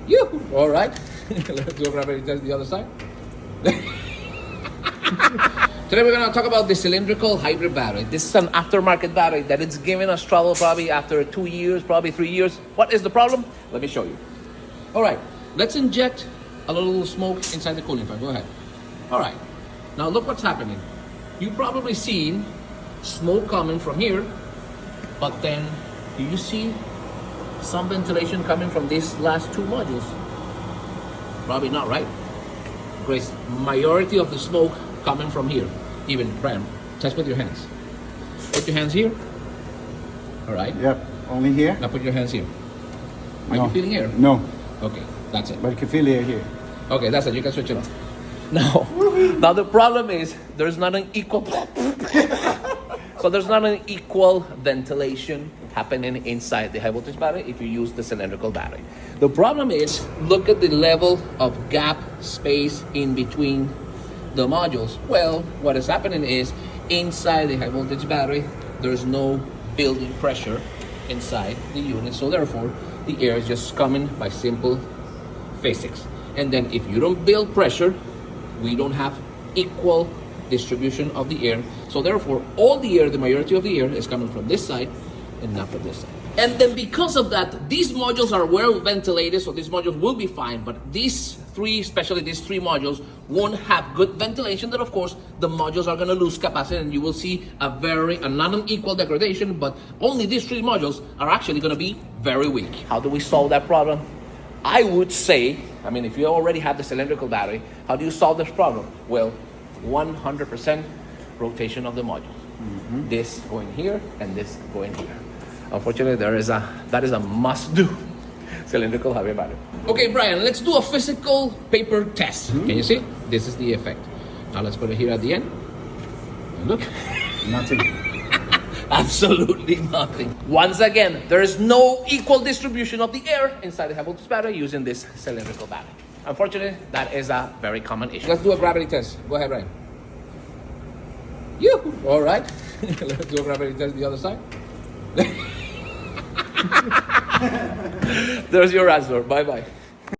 You. All right. Let's do a gravity test the other side. Today we're going to talk about the cylindrical hybrid battery. This is an aftermarket battery that it's giving us trouble probably after 2 years, probably 3 years. What is the problem? Let me show you. All right, let's inject a little smoke inside the cooling fan. Go ahead. All right, now look what's happening. You've probably seen smoke coming from here, but then do you see some ventilation coming from these last two modules? Probably not, right? Because majority of the smoke coming from here. Even Brian, test with your hands. Put your hands here. All right. Yep, only here. Now put your hands here. Are you feeling here? No. Okay, that's it. But you can feel it here. Okay, that's it. You can switch it off. Now the problem is there's not an equal. So there's not an equal ventilation happening inside the high voltage battery if you use the cylindrical battery. The problem is, look at the level of gap space in between the modules. Well, what is happening is inside the high voltage battery, there's no building pressure inside the unit. So therefore, the air is just coming by simple physics. And then if you don't build pressure, we don't have equal distribution of the air. So therefore, all the air, the majority of the air is coming from this side and not from this side. And then because of that, these modules are well ventilated, so these modules will be fine, but these three, especially these three modules, won't have good ventilation. Then of course, the modules are gonna lose capacity and you will see a not an equal degradation, but only these three modules are actually gonna be very weak. How do we solve that problem? I would say, I mean, if you already have the cylindrical battery, how do you solve this problem? Well, 100% rotation of the modules. This going here and this going here. Unfortunately, that is a must-do cylindrical hybrid battery. Okay, Brian, let's do a physical paper test. Can you see? This is the effect. Now let's put it here at the end. And look. Nothing. Absolutely nothing. Once again, there is no equal distribution of the air inside the high voltage battery using this cylindrical battery. Unfortunately, that is a very common issue. Let's do a gravity test. Go ahead, Brian. You. All right. Let's do a gravity test the other side. There's your answer. Bye-bye.